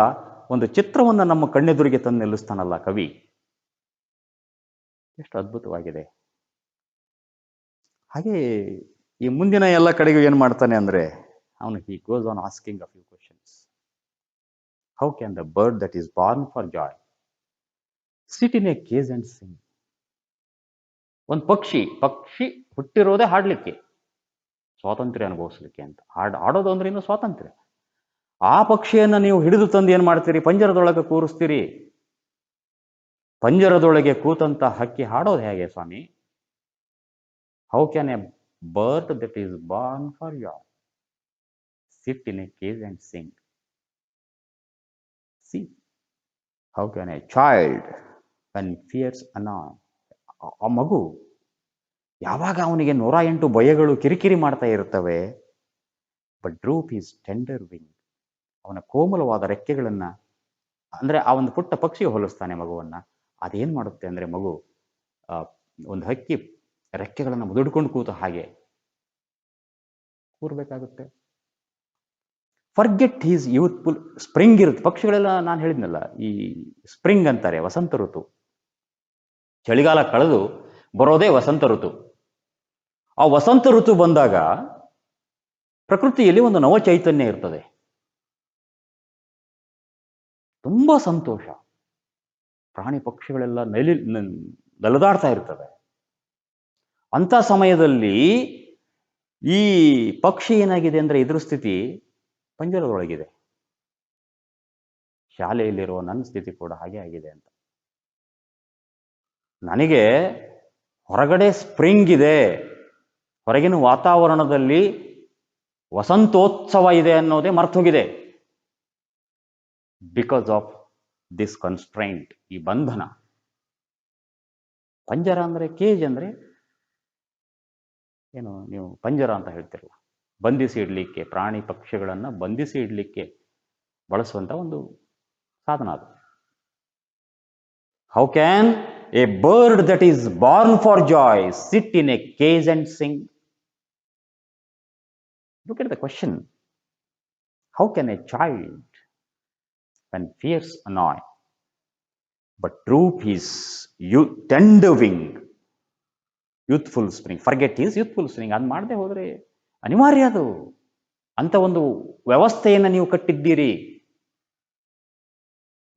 A: ಒಂದು ಚಿತ್ರವನ್ನು ನಮ್ಮ ಕಣ್ಣೆದುರಿಗೆ ತಂದು ನಿಲ್ಲಿಸ್ತಾನಲ್ಲ ಕವಿ, ಎಷ್ಟು ಅದ್ಭುತವಾಗಿದೆ. ಹಾಗೆ ಈ ಮುಂದಿನ ಎಲ್ಲ ಕಡೆಗೂ ಏನ್ ಮಾಡ್ತಾನೆ ಅಂದ್ರೆ, ಅವನು he goes on asking a few questions. How can the bird that is born for joy sit in a cage and Singh? ಒಂದು ಪಕ್ಷಿ ಹುಟ್ಟಿರೋದೇ ಹಾಡ್ಲಿಕ್ಕೆ, ಸ್ವಾತಂತ್ರ್ಯ ಅನುಭವಿಸ್ಲಿಕ್ಕೆ ಅಂತ. ಹಾಡೋದು ಅಂದ್ರೆ ಇನ್ನು ಸ್ವಾತಂತ್ರ್ಯ. ಆ ಪಕ್ಷಿಯನ್ನ ನೀವು ಹಿಡಿದು ತಂದು ಏನ್ ಮಾಡ್ತೀರಿ? ಪಂಜರದೊಳಗೆ ಕೂರಿಸ್ತೀರಿ. ಪಂಜರದೊಳಗೆ ಕೂತಂತ ಹಕ್ಕಿ ಹಾಡೋದು ಹೇಗೆ ಸ್ವಾಮಿ? How can a bird that is born for joy sit in a cage and sing? See how can a child when fears annoy, ಆ ಮಗು ಯಾವಾಗ ಅವನಿಗೆ 108 ಭಯಗಳು ಕಿರಿಕಿರಿ ಮಾಡ್ತಾ ಇರ್ತವೆ, but droop is tender wing, ಅವನ ಕೋಮಲವಾದ ರೆಕ್ಕೆಗಳನ್ನ, ಅಂದ್ರೆ ಆ ಒಂದು ಪುಟ್ಟ ಪಕ್ಷಿಗೆ ಹೋಲಿಸ್ತಾನೆ ಮಗುವನ್ನ. ಅದೇನ್ ಮಾಡುತ್ತೆ ಅಂದ್ರೆ, ಮಗು ಒಂದು ಹಕ್ಕಿ ರೆಕ್ಕೆಗಳನ್ನ ಮುದುಡ್ಕೊಂಡು ಕೂತ ಹಾಗೆ ಕೂರ್ಬೇಕಾಗುತ್ತೆ. ಫರ್ಗೆಟ್ ಹೀಸ್ ಯೂತ್ಫುಲ್ ಸ್ಪ್ರಿಂಗ್ ಇರುತ್ತೆ. ಪಕ್ಷಿಗಳೆಲ್ಲ ನಾನು ಹೇಳಿದ್ನಲ್ಲ, ಈ ಸ್ಪ್ರಿಂಗ್ ಅಂತಾರೆ, ವಸಂತ ಋತು. ಚಳಿಗಾಲ ಕಳೆದು ಬರೋದೇ ವಸಂತ ಋತು. ಆ ವಸಂತ ಋತು ಬಂದಾಗ ಪ್ರಕೃತಿಯಲ್ಲಿ ಒಂದು ನವ ಚೈತನ್ಯ ಇರ್ತದೆ, ತುಂಬಾ ಸಂತೋಷ. ಪ್ರಾಣಿ ಪಕ್ಷಿಗಳೆಲ್ಲ ನಲಿದಾಡ್ತಾ ಇರ್ತವೆ. ಅಂತ ಸಮಯದಲ್ಲಿ ಈ ಪಕ್ಷಿ ಏನಾಗಿದೆ ಅಂದ್ರೆ, ಇದ್ರ ಸ್ಥಿತಿ ಪಂಜರದೊಳಗಿದೆ. ಶಾಲೆಯಲ್ಲಿರುವ ನನ್ನ ಸ್ಥಿತಿ ಕೂಡ ಹಾಗೆ ಆಗಿದೆ ಅಂತ. ನನಗೆ ಹೊರಗಡೆ ಸ್ಪ್ರಿಂಗ್ ಇದೆ, ಹೊರಗಿನ ವಾತಾವರಣದಲ್ಲಿ ವಸಂತೋತ್ಸವ ಇದೆ ಅನ್ನೋದೇ ಮರ್ತೋಗಿದೆ. ಬಿಕಾಸ್ ಆಫ್ ದಿಸ್ ಕನ್ಸ್ಟ್ರೈಂಟ್, ಈ ಬಂಧನ. ಪಂಜರ ಅಂದರೆ, ಕೇಜ್ ಅಂದರೆ ಏನು, ನೀವು ಪಂಜರ ಅಂತ ಹೇಳ್ತಿರಲ್ಲ, ಬಂಧಿಸಿ ಇಡಲಿಕ್ಕೆ, ಪ್ರಾಣಿ ಪಕ್ಷಿಗಳನ್ನು ಬಂಧಿಸಿ ಇಡಲಿಕ್ಕೆ ಬಳಸುವಂಥ ಒಂದು ಸಾಧನ ಅದು. How can a bird that is born for joy sit in a cage and Singh? Look at the question. How can a child, when fears annoy, but droop his tender wing, youthful spring, forget his youthful spring? ಅದು ಮಾಡದೆ ಹೋದರೆ ಅನಿವಾರ್ಯ ಅದು. ಅಂತ ಒಂದು ವ್ಯವಸ್ಥೆಯನ್ನು ನೀವು ಕಟ್ಟಿದ್ದೀರಿ.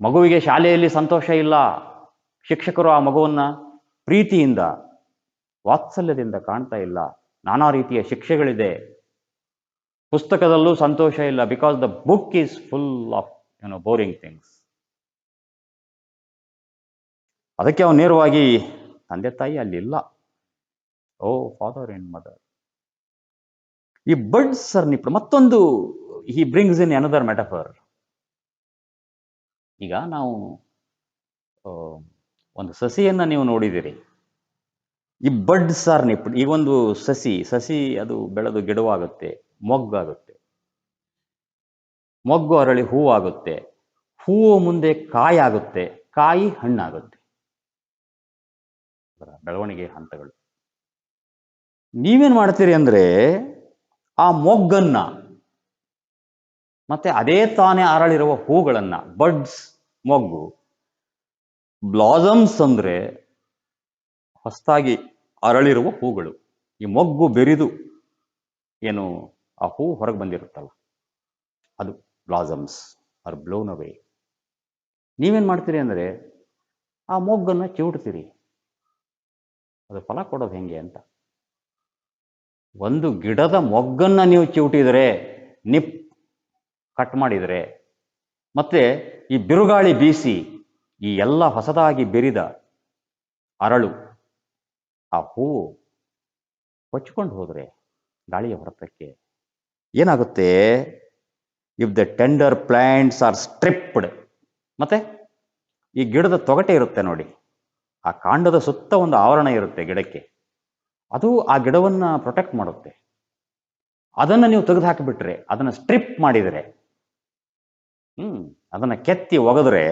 A: ಮಗುವಿಗೆ ಶಾಲೆಯಲ್ಲಿ ಸಂತೋಷ ಇಲ್ಲ, ಶಿಕ್ಷಕರು ಆ ಮಗುವನ್ನ ಪ್ರೀತಿಯಿಂದ ವಾತ್ಸಲ್ಯದಿಂದ ಕಾಣ್ತಾ ಇಲ್ಲ, ನಾನಾ ರೀತಿಯ ಶಿಕ್ಷೆಗಳಿದೆ. ಪುಸ್ತಕದಲ್ಲೂ ಸಂತೋಷ ಇಲ್ಲ, because the book is full of boring things. ಅದಕ್ಕೆ ಅವನು ನೇರವಾಗಿ ತಂದೆ ತಾಯಿ ಅಲ್ಲಿಲ್ಲ, ಓ ಫಾದರ್ ಅಂಡ್ ಮದರ್. ಈ ಬರ್ಡ್ಸ್ ಮತ್ತೊಂದು ಹಿ ಬ್ರಿಂಗ್ಸ್ ಇನ್ ಅನದರ್ ಮೆಟಫರ್. ಈಗ ನಾವು ಒಂದು ಸಸಿಯನ್ನ ನೀವು ನೋಡಿದಿರಿ, ಈ ಬರ್ಡ್ಸ್ ಆರ್ ನಿಪ್ಡ್. ಈಗ ಒಂದು ಸಸಿ ಅದು ಬೆಳೆದು ಗಿಡವಾಗುತ್ತೆ, ಮೊಗ್ಗಾಗುತ್ತೆ, ಮೊಗ್ಗು ಅರಳಿ ಹೂವಾಗುತ್ತೆ, ಹೂವು ಮುಂದೆ ಕಾಯಾಗುತ್ತೆ, ಕಾಯಿ ಹಣ್ಣಾಗುತ್ತೆ. ಬೆಳವಣಿಗೆ ಹಂತಗಳು. ನೀವೇನ್ ಮಾಡ್ತೀರಿ ಅಂದ್ರೆ, ಆ ಮೊಗ್ಗನ್ನ ಮತ್ತೆ ಅದೇ ತಾನೇ ಅರಳಿರುವ ಹೂಗಳನ್ನ, ಬರ್ಡ್ಸ್ ಮೊಗ್ಗು, ಬ್ಲಾಸಮ್ಸ್ ಅಂದ್ರೆ ಹೊಸದಾಗಿ ಅರಳಿರುವ ಹೂಗಳು, ಈ ಮೊಗ್ಗು ಬೆರಿದು ಏನು ಆ ಹೂ ಹೊರಗೆ ಬಂದಿರುತ್ತಲ್ಲ, ಅದು ಬ್ಲಾಸಮ್ಸ್ ಆರ್ ಬ್ಲೋನ್ ಅವೇ. ನೀವೇನ್ ಮಾಡ್ತೀರಿ ಅಂದ್ರೆ, ಆ ಮೊಗ್ಗನ್ನ ಚಿವುಟ್ತೀರಿ. ಅದು ಫಲ ಕೊಡೋದು ಹೆಂಗೆ ಅಂತ. ಒಂದು ಗಿಡದ ಮೊಗ್ಗನ್ನ ನೀವು ಚಿವುಟಿದರೆ, ಕಟ್ ಮಾಡಿದರೆ, ಮತ್ತೆ ಈ ಬಿರುಗಾಳಿ ಬೀಸಿ ಈ ಎಲ್ಲ ಹೊಸದಾಗಿ ಬೆರಿದ ಅರಳು, ಆ ಹೂವು ಕೊಚ್ಕೊಂಡು ಹೋದ್ರೆ ಗಾಳಿಯ ಹೊರತಕ್ಕೆ ಏನಾಗುತ್ತೆ? If the tender plants are stripped, ಮತ್ತೆ ಈ ಗಿಡದ ತೊಗಟೆ ಇರುತ್ತೆ ನೋಡಿ, ಆ ಕಾಂಡದ ಸುತ್ತ ಒಂದು ಆವರಣ ಇರುತ್ತೆ ಗಿಡಕ್ಕೆ, ಅದು ಆ ಗಿಡವನ್ನ ಪ್ರೊಟೆಕ್ಟ್ ಮಾಡುತ್ತೆ. ಅದನ್ನು ನೀವು ತೆಗೆದು ಹಾಕಿಬಿಟ್ರೆ, ಅದನ್ನ ಸ್ಟ್ರಿಪ್ ಮಾಡಿದರೆ, ಅದನ್ನ ಕೆತ್ತಿ ಒಗೆದ್ರೆ,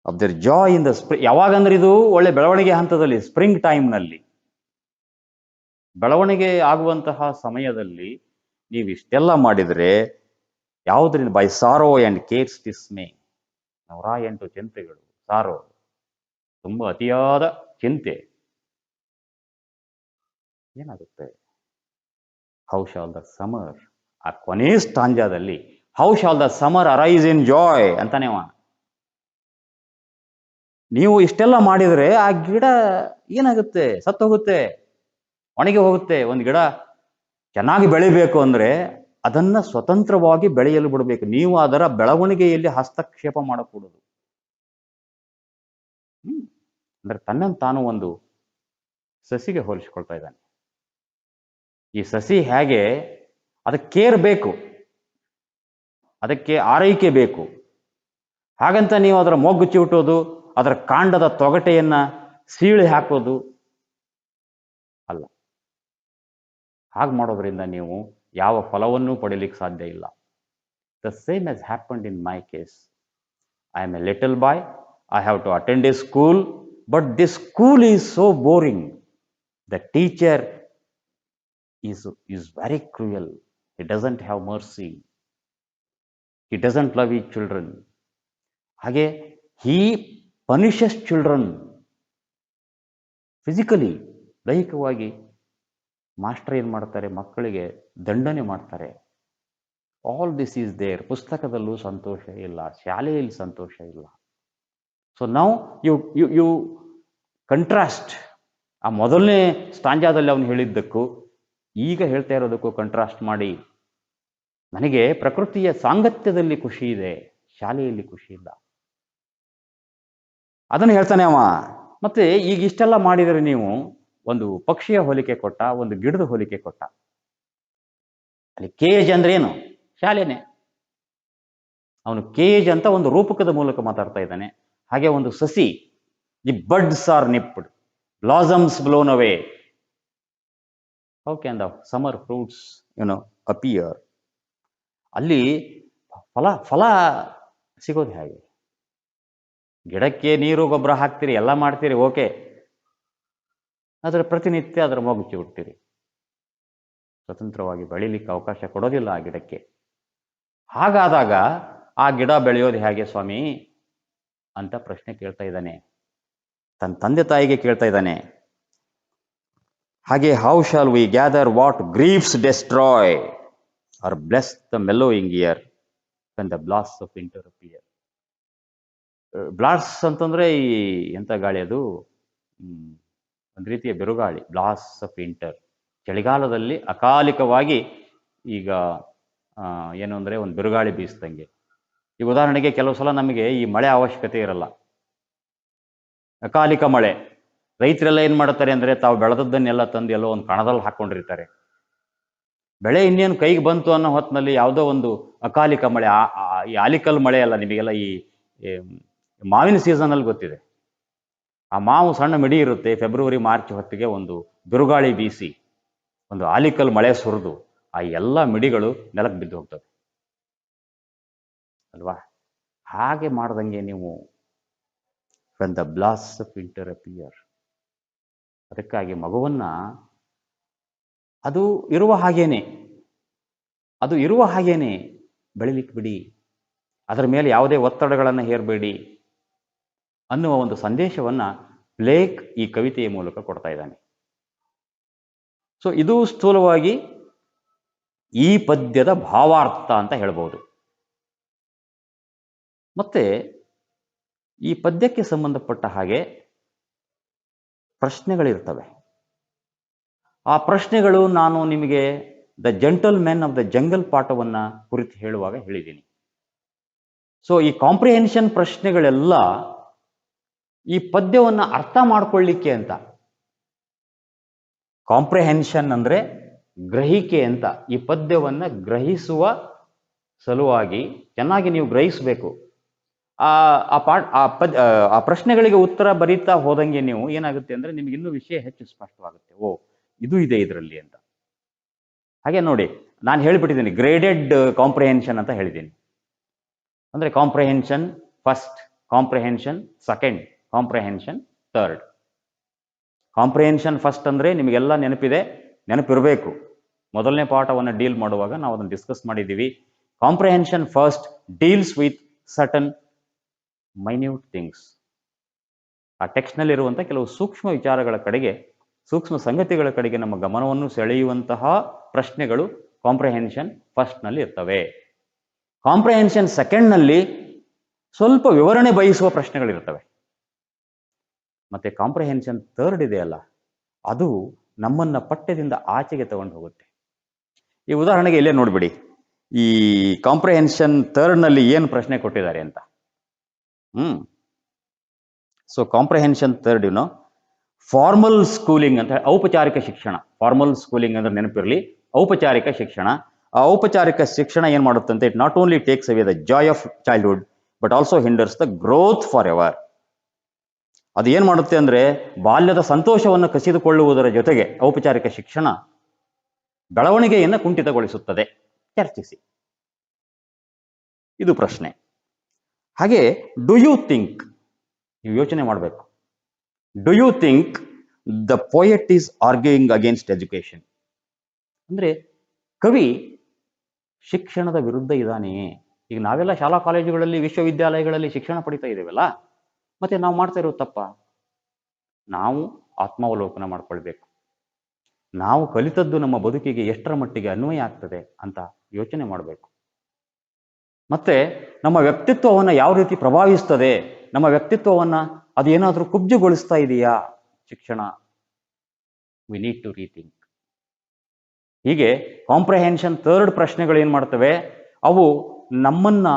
A: of their joy in the spring. ಯಾವಾಗಂದ್ರೆ ಇದು ಒಳ್ಳೆ ಬೆಳವಣಿಗೆ ಹಂತದಲ್ಲಿ, ಸ್ಪ್ರಿಂಗ್ ಟೈಮ್ನಲ್ಲಿ, ಬೆಳವಣಿಗೆ ಆಗುವಂತಹ ಸಮಯದಲ್ಲಿ ನೀವು ಇಷ್ಟೆಲ್ಲ ಮಾಡಿದರೆ, ಯಾವುದರಿಂದ? By sorrow and care's dismay. 108 ಚಿಂತೆಗಳು, ಸಾರೋ, ತುಂಬಾ ಅತಿಯಾದ ಚಿಂತೆ. ಏನಾಗುತ್ತೆ? ಹೌ ಶಾಲ್ ದ ಸಮರ್, ಆ ಕೊನೆ ಸ್ಟಾಂಜಾದಲ್ಲಿ how shall the summer arise in joy ಅಂತಾನೆ ಅವ. ನೀವು ಇಷ್ಟೆಲ್ಲ ಮಾಡಿದರೆ ಆ ಗಿಡ ಏನಾಗುತ್ತೆ? ಸತ್ತೋಗುತ್ತೆ, ಒಣಗಿ ಹೋಗುತ್ತೆ. ಒಂದು ಗಿಡ ಚೆನ್ನಾಗಿ ಬೆಳಿಬೇಕು ಅಂದ್ರೆ ಅದನ್ನ ಸ್ವತಂತ್ರವಾಗಿ ಬೆಳೆಯಲು ಬಿಡಬೇಕು. ನೀವು ಅದರ ಬೆಳವಣಿಗೆಯಲ್ಲಿ ಹಸ್ತಕ್ಷೇಪ ಮಾಡಕೂಡದು. ಅಂದ್ರೆ ತನ್ನನ್ನು ತಾನು ಒಂದು ಸಸಿಗೆ ಹೋಲಿಸಿಕೊಳ್ತಾ ಇದ್ದಾನೆ. ಈ ಸಸಿ ಹೇಗೆ, ಅದಕ್ಕೆ ಕೇರ್ ಬೇಕು, ಅದಕ್ಕೆ ಆರೈಕೆ ಬೇಕು. ಹಾಗಂತ ನೀವು ಅದರ ಮೊಗ್ಗು ಚಿವುಟೋದು, ಅದರ ಕಾಂಡದ ತೊಗಟೆಯನ್ನ ಸೀಳಿ ಹಾಕೋದು ಅಲ್ಲ. ಹಾಗೆ ಮಾಡೋದ್ರಿಂದ ನೀವು ಯಾವ ಫಲವನ್ನೂ ಪಡೀಲಿಕ್ಕೆ ಸಾಧ್ಯ ಇಲ್ಲ. The same has happened in my case. I am a little boy, I have to attend a school, but this school is so boring. The teacher is very cruel. He doesn't have mercy. He doesn't love his children. ಹಾಗೆ he punishes children physically, ದೈಹಿಕವಾಗಿ. Master ಏನ್ ಮಾಡ್ತಾರೆ? ಮಕ್ಕಳಿಗೆ ದಂಡನೆ ಮಾಡ್ತಾರೆ. All this is there. ಪುಸ್ತಕದಲ್ಲೂ ಸಂತೋಷ ಇಲ್ಲ, ಶಾಲೆಯಲ್ಲಿ ಸಂತೋಷ ಇಲ್ಲ. So now you contrast. ಆ ಮೊದಲನೇ ಸ್ಟಾಂಜಾದಲ್ಲಿ ಅವನು ಹೇಳಿದ್ದಕ್ಕೂ ಈಗ ಹೇಳ್ತಾ ಇರೋದಕ್ಕೂ ಕಂಟ್ರಾಸ್ಟ್ ಮಾಡಿ. ನನಗೆ ಪ್ರಕೃತಿಯ ಸಾಂಗತ್ಯದಲ್ಲಿ ಖುಷಿ ಇದೆ, ಶಾಲೆಯಲ್ಲಿ ಖುಷಿ ಇಲ್ಲ. ಅದನ್ನು ಹೇಳ್ತಾನೆ ಅವ. ಮತ್ತೆ ಈಗ ಇಷ್ಟೆಲ್ಲ ಮಾಡಿದರೆ ನೀವು ಒಂದು ಪಕ್ಷಿಯ ಹೋಲಿಕೆ ಕೊಟ್ಟ, ಒಂದು ಗಿಡದ ಹೋಲಿಕೆ ಕೊಟ್ಟ. ಅಲ್ಲಿ ಕೇಜ್ ಅಂದ್ರೆ ಏನು? ಶಾಲೆನೆ. ಅವನು ಕೇಜ್ ಅಂತ ಒಂದು ರೂಪಕದ ಮೂಲಕ ಮಾತಾಡ್ತಾ ಇದ್ದಾನೆ. ಹಾಗೆ ಒಂದು ಸಸಿ, the buds are nipped, blossoms blown away, how can the summer fruits appear. ಅಲ್ಲಿ ಫಲ ಸಿಗೋದು ಹೇಗೆ? ಗಿಡಕ್ಕೆ ನೀರು ಗೊಬ್ಬರ ಹಾಕ್ತೀರಿ, ಎಲ್ಲ ಮಾಡ್ತೀರಿ, ಓಕೆ, ಆದರೆ ಪ್ರತಿನಿತ್ಯ ಅದರ ಮೊಗ್ಗು ಬಿಡ್ತೀರಿ, ಸ್ವತಂತ್ರವಾಗಿ ಬೆಳೀಲಿಕ್ಕೆ ಅವಕಾಶ ಕೊಡೋದಿಲ್ಲ ಆ ಗಿಡಕ್ಕೆ. ಹಾಗಾದಾಗ ಆ ಗಿಡ ಬೆಳೆಯೋದು ಹೇಗೆ ಸ್ವಾಮಿ ಅಂತ ಪ್ರಶ್ನೆ ಕೇಳ್ತಾ ಇದ್ದಾನೆ, ತನ್ನ ತಂದೆ ತಾಯಿಗೆ ಕೇಳ್ತಾ ಇದ್ದಾನೆ. ಹಾಗೆ how shall we gather what griefs destroy or bless the mellowing year when the blasts of winter appear. Blasts ಅಂತಂದ್ರೆ ಈ ಎಂತ ಗಾಳಿ ಅದು? ಒಂದು ರೀತಿಯ ಬಿರುಗಾಳಿ, ಬ್ಲಾಸ್ಟ್ಸ್ ಆಫ್ ವಿಂಟರ್. ಚಳಿಗಾಲದಲ್ಲಿ ಅಕಾಲಿಕವಾಗಿ ಈಗ ಏನು ಅಂದರೆ ಒಂದು ಬಿರುಗಾಳಿ ಬೀಸ್ದಂಗೆ. ಈ ಉದಾಹರಣೆಗೆ ಕೆಲವು ಸಲ ನಮಗೆ ಈ ಮಳೆ ಅವಶ್ಯಕತೆ ಇರಲ್ಲ, ಅಕಾಲಿಕ ಮಳೆ. ರೈತರೆಲ್ಲ ಏನು ಮಾಡ್ತಾರೆ ಅಂದರೆ ತಾವು ಬೆಳೆದದ್ದನ್ನೆಲ್ಲ ತಂದು ಎಲ್ಲೋ ಒಂದು ಕಣದಲ್ಲಿ ಹಾಕ್ಕೊಂಡಿರ್ತಾರೆ. ಬೆಳೆ ಇನ್ನೇನು ಕೈಗೆ ಬಂತು ಅನ್ನೋ ಹೊತ್ತಿನಲ್ಲಿ ಯಾವುದೋ ಒಂದು ಅಕಾಲಿಕ ಮಳೆ, ಈ ಆಲಿಕಲ್ ಮಳೆ ಅಲ್ಲ, ನಿಮಗೆಲ್ಲ ಈ ಮಾವಿನ ಸೀಸನಲ್ಲಿ ಗೊತ್ತಿದೆ. ಆ ಮಾವು ಸಣ್ಣ ಮಿಡಿ ಇರುತ್ತೆ, ಫೆಬ್ರವರಿ ಮಾರ್ಚ್ ಹೊತ್ತಿಗೆ ಒಂದು ಬಿರುಗಾಳಿ ಬೀಸಿ ಒಂದು ಆಲಿಕಲ್ ಮಳೆ ಸುರಿದು ಆ ಎಲ್ಲ ಮಿಡಿಗಳು ನೆಲಕ್ಕೆ ಬಿದ್ದು ಹೋಗ್ತವೆ ಅಲ್ವಾ? ಹಾಗೆ ಮಾಡ್ದಂಗೆ ನೀವು when the blasts of winter appear. ಅದಕ್ಕಾಗಿ ಮಗುವನ್ನ ಅದು ಇರುವ ಹಾಗೇನೆ ಬೆಳಿಲಿಕ್ಕೆ ಬಿಡಿ, ಅದರ ಮೇಲೆ ಯಾವುದೇ ಒತ್ತಡಗಳನ್ನು ಹೇರಬೇಡಿ ಅನ್ನುವ ಒಂದು ಸಂದೇಶವನ್ನ ಬ್ಲೇಕ್ ಈ ಕವಿತೆಯ ಮೂಲಕ ಕೊಡ್ತಾ ಇದ್ದಾನೆ. ಸೊ ಇದು ಸ್ಥೂಲವಾಗಿ ಈ ಪದ್ಯದ ಭಾವಾರ್ಥ ಅಂತ ಹೇಳ್ಬೋದು. ಮತ್ತೆ ಈ ಪದ್ಯಕ್ಕೆ ಸಂಬಂಧಪಟ್ಟ ಹಾಗೆ ಪ್ರಶ್ನೆಗಳಿರ್ತವೆ. ಆ ಪ್ರಶ್ನೆಗಳು ನಾನು ನಿಮಗೆ the gentlemen of the jungle ಪಾಠವನ್ನ ಕುರಿತು ಹೇಳುವಾಗ ಹೇಳಿದ್ದೀನಿ. ಸೊ ಈ ಕಾಂಪ್ರಿಹೆನ್ಷನ್ ಪ್ರಶ್ನೆಗಳೆಲ್ಲ ಈ ಪದ್ಯವನ್ನ ಅರ್ಥ ಮಾಡ್ಕೊಳ್ಳಿಕ್ಕೆ ಅಂತ. ಕಾಂಪ್ರಿಹೆನ್ಷನ್ ಅಂದ್ರೆ ಗ್ರಹಿಕೆ ಅಂತ. ಈ ಪದ್ಯವನ್ನ ಗ್ರಹಿಸುವ ಸಲುವಾಗಿ ಚೆನ್ನಾಗಿ ನೀವು ಗ್ರಹಿಸಬೇಕು. ಆ ಪ್ರಶ್ನೆಗಳಿಗೆ ಉತ್ತರ ಬರೀತಾ ಹೋದಂಗೆ ನೀವು ಏನಾಗುತ್ತೆ ಅಂದ್ರೆ ನಿಮ್ಗೆ ಇನ್ನೂ ವಿಷಯ ಹೆಚ್ಚು ಸ್ಪಷ್ಟವಾಗುತ್ತೆ. ಓ, ಇದು ಇದೆ ಇದರಲ್ಲಿ ಅಂತ. ಹಾಗೆ ನೋಡಿ, ನಾನು ಹೇಳ್ಬಿಟ್ಟಿದ್ದೀನಿ ಗ್ರೇಡೆಡ್ ಕಾಂಪ್ರಿಹೆನ್ಷನ್ ಅಂತ ಹೇಳಿದ್ದೀನಿ. ಅಂದ್ರೆ comprehension first, comprehension second, comprehension third. Comprehension first ಅಂದ್ರೆ ನಿಮಗೆಲ್ಲ ನೆನಪಿರಬೇಕು. ಮೊದಲನೇ ಪಾಠವನ್ನು ಡೀಲ್ ಮಾಡುವಾಗ ನಾವು ಅದನ್ನು ಡಿಸ್ಕಸ್ ಮಾಡಿದ್ದೀವಿ. Comprehension first deals with certain minute things. ಆ ಟೆಕ್ಸ್ಟ್ನಲ್ಲಿ ಇರುವಂಥ ಕೆಲವು ಸೂಕ್ಷ್ಮ ವಿಚಾರಗಳ ಕಡೆಗೆ, ಸೂಕ್ಷ್ಮ ಸಂಗತಿಗಳ ಕಡೆಗೆ ನಮ್ಮ ಗಮನವನ್ನು ಸೆಳೆಯುವಂತಹ ಪ್ರಶ್ನೆಗಳು ಕಾಂಪ್ರಿಹೆನ್ಷನ್ ಫಸ್ಟ್ನಲ್ಲಿ ಇರ್ತವೆ. ಕಾಂಪ್ರಿಹೆನ್ಷನ್ ಸೆಕೆಂಡ್ನಲ್ಲಿ ಸ್ವಲ್ಪ ವಿವರಣೆ ಬಯಸುವ ಪ್ರಶ್ನೆಗಳಿರ್ತವೆ. ಮತ್ತೆ ಕಾಂಪ್ರಿಹೆನ್ಷನ್ ಥರ್ಡ್ ಇದೆಯಲ್ಲ, ಅದು ನಮ್ಮನ್ನ ಪಠ್ಯದಿಂದ ಆಚೆಗೆ ತಗೊಂಡು ಹೋಗುತ್ತೆ. ಈ ಉದಾಹರಣೆಗೆ ಇಲ್ಲೇ ನೋಡ್ಬಿಡಿ, ಈ ಕಾಂಪ್ರಿಹೆನ್ಷನ್ ಥರ್ಡ್ನಲ್ಲಿ ಏನು ಪ್ರಶ್ನೆ ಕೊಟ್ಟಿದ್ದಾರೆ ಅಂತ. So comprehension third formal schooling ಅಂತ, ಔಪಚಾರಿಕ ಶಿಕ್ಷಣ. ಫಾರ್ಮಲ್ ಸ್ಕೂಲಿಂಗ್ ಅಂದ್ರೆ ನೆನಪಿರಲಿ, ಔಪಚಾರಿಕ ಶಿಕ್ಷಣ. ಆ ಔಪಚಾರಿಕ ಶಿಕ್ಷಣ ಏನ್ ಮಾಡುತ್ತಂತೆ, it not only takes away the joy of childhood but also hinders the growth forever. ಅದು ಏನ್ ಮಾಡುತ್ತೆ ಅಂದ್ರೆ ಬಾಲ್ಯದ ಸಂತೋಷವನ್ನು ಕಸಿದುಕೊಳ್ಳುವುದರ ಜೊತೆಗೆ ಔಪಚಾರಿಕ ಶಿಕ್ಷಣ ಬೆಳವಣಿಗೆಯನ್ನು ಕುಂಠಿತಗೊಳಿಸುತ್ತದೆ. ಚರ್ಚಿಸಿ, ಇದು ಪ್ರಶ್ನೆ. ಹಾಗೆ ಡು ಯು ಥಿಂಕ್, ನೀವು ಯೋಚನೆ ಮಾಡಬೇಕು, do you think the poet is arguing against education? ಅಂದ್ರೆ ಕವಿ ಶಿಕ್ಷಣದ ವಿರುದ್ಧ ಇದ್ದಾನೆಯೇ? ಈಗ ನಾವೆಲ್ಲ ಶಾಲಾ ಕಾಲೇಜುಗಳಲ್ಲಿ, ವಿಶ್ವವಿದ್ಯಾಲಯಗಳಲ್ಲಿ ಶಿಕ್ಷಣ ಪಡಿತಾ ಇದ್ದೇವಲ್ಲ, ಮತ್ತೆ ನಾವು ಮಾಡ್ತಾ ಇರೋ ತಪ್ಪ? ನಾವು ಆತ್ಮಾವಲೋಕನ ಮಾಡ್ಕೊಳ್ಬೇಕು. ನಾವು ಕಲಿತದ್ದು ನಮ್ಮ ಬದುಕಿಗೆ ಎಷ್ಟರ ಮಟ್ಟಿಗೆ ಅನ್ವಯ ಆಗ್ತದೆ ಅಂತ ಯೋಚನೆ ಮಾಡಬೇಕು. ಮತ್ತೆ ನಮ್ಮ ವ್ಯಕ್ತಿತ್ವವನ್ನು ಯಾವ ರೀತಿ ಪ್ರಭಾವಿಸ್ತದೆ, ನಮ್ಮ ವ್ಯಕ್ತಿತ್ವವನ್ನು ಅದೇನಾದ್ರೂ ಕುಬ್ಜಗೊಳಿಸ್ತಾ ಇದೆಯಾ ಶಿಕ್ಷಣ? We need to rethink. ಹೀಗೆ ಕಾಂಪ್ರಿಹೆನ್ಷನ್ ಥರ್ಡ್ ಪ್ರಶ್ನೆಗಳು ಏನ್ ಮಾಡ್ತವೆ, ಅವು ನಮ್ಮನ್ನ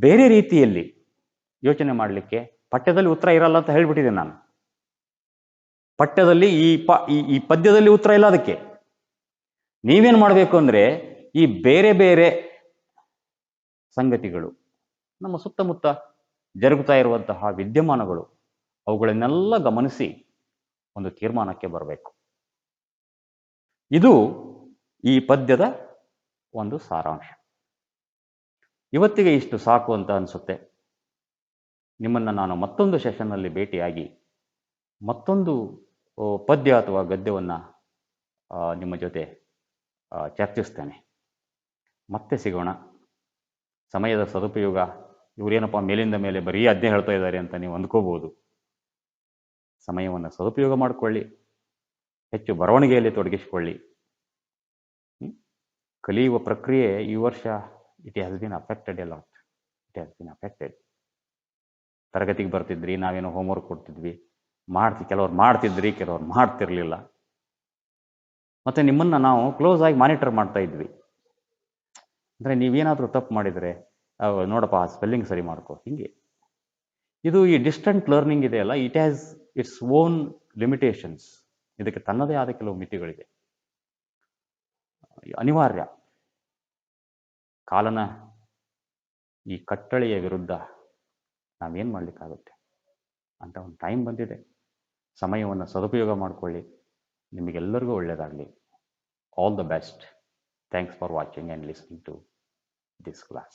A: ಬೇರೆ ರೀತಿಯಲ್ಲಿ ಯೋಚನೆ ಮಾಡಲಿಕ್ಕೆ, ಪಠ್ಯದಲ್ಲಿ ಉತ್ತರ ಇರಲ್ಲ ಅಂತ ಹೇಳ್ಬಿಟ್ಟಿದ್ದೀನಿ ನಾನು, ಪಠ್ಯದಲ್ಲಿ ಈ ಪದ್ಯದಲ್ಲಿ ಉತ್ತರ ಇಲ್ಲ ಅದಕ್ಕೆ. ನೀವೇನು ಮಾಡಬೇಕು ಅಂದರೆ ಈ ಬೇರೆ ಬೇರೆ ಸಂಗತಿಗಳು, ನಮ್ಮ ಸುತ್ತಮುತ್ತ ಜರುಗುತ್ತಾ ಇರುವಂತಹ ವಿದ್ಯಮಾನಗಳು, ಅವುಗಳನ್ನೆಲ್ಲ ಗಮನಿಸಿ ಒಂದು ತೀರ್ಮಾನಕ್ಕೆ ಬರಬೇಕು. ಇದು ಈ ಪದ್ಯದ ಒಂದು ಸಾರಾಂಶ. ಇವತ್ತಿಗೆ ಇಷ್ಟು ಸಾಕು ಅಂತ ಅನಿಸುತ್ತೆ. ನಿಮ್ಮನ್ನು ನಾನು ಮತ್ತೊಂದು ಸೆಷನ್ನಲ್ಲಿ ಭೇಟಿಯಾಗಿ ಮತ್ತೊಂದು ಪದ್ಯ ಅಥವಾ ಗದ್ಯವನ್ನು ನಿಮ್ಮ ಜೊತೆ ಚರ್ಚಿಸ್ತೇನೆ. ಮತ್ತೆ ಸಿಗೋಣ. ಸಮಯದ ಸದುಪಯೋಗ, ಇವರೇನಪ್ಪ ಮೇಲಿಂದ ಮೇಲೆ ಬರೀ ಅಜ್ಞೆ ಹೇಳ್ತಾ ಇದ್ದಾರೆ ಅಂತ ನೀವು ಅಂದ್ಕೋಬೋದು. ಸಮಯವನ್ನು ಸದುಪಯೋಗ ಮಾಡಿಕೊಳ್ಳಿ, ಹೆಚ್ಚು ಬರವಣಿಗೆಯಲ್ಲಿ ತೊಡಗಿಸಿಕೊಳ್ಳಿ. ಕಲಿಯುವ ಪ್ರಕ್ರಿಯೆ ಈ ವರ್ಷ it has been affected A lot. It has been affected. ತರಗತಿಗೆ ಬರ್ತಿದ್ರಿ, ನಾವೇನೋ ಹೋಮ್ವರ್ಕ್ ಕೊಡ್ತಿದ್ವಿ, ಕೆಲವ್ರು ಮಾಡ್ತಿದ್ರಿ, ಕೆಲವ್ರು ಮಾಡ್ತಿರ್ಲಿಲ್ಲ. ಮತ್ತು ನಿಮ್ಮನ್ನು ನಾವು ಕ್ಲೋಸ್ ಆಗಿ ಮಾನಿಟರ್ ಮಾಡ್ತಾ ಇದ್ವಿ. ಅಂದರೆ ನೀವೇನಾದರೂ ತಪ್ಪು ಮಾಡಿದರೆ ನೋಡಪ್ಪ ಸ್ಪೆಲ್ಲಿಂಗ್ ಸರಿ ಮಾಡ್ಕೊ, ಹೀಗೆ. ಇದು ಈ ಡಿಸ್ಟೆಂಟ್ ಲರ್ನಿಂಗ್ ಇದೆಯಲ್ಲ, it has its own limitations. ಇದಕ್ಕೆ ತನ್ನದೇ ಆದ ಕೆಲವು ಮಿತಿಗಳಿದೆ. ಅನಿವಾರ್ಯ. ಕಾಲನ ಈ ಕಟ್ಟಳೆಯ ವಿರುದ್ಧ ನಾವೇನು ಮಾಡಲಿಕ್ಕಾಗುತ್ತೆ ಅಂತ ಒಂದು ಟೈಮ್ ಬಂದಿದೆ. ಸಮಯವನ್ನು ಸದುಪಯೋಗ ಮಾಡಿಕೊಳ್ಳಿ. ನಿಮಗೆಲ್ಲರಿಗೂ ಒಳ್ಳೆಯದಾಗಲಿ. All the best. Thanks for watching and listening to this class.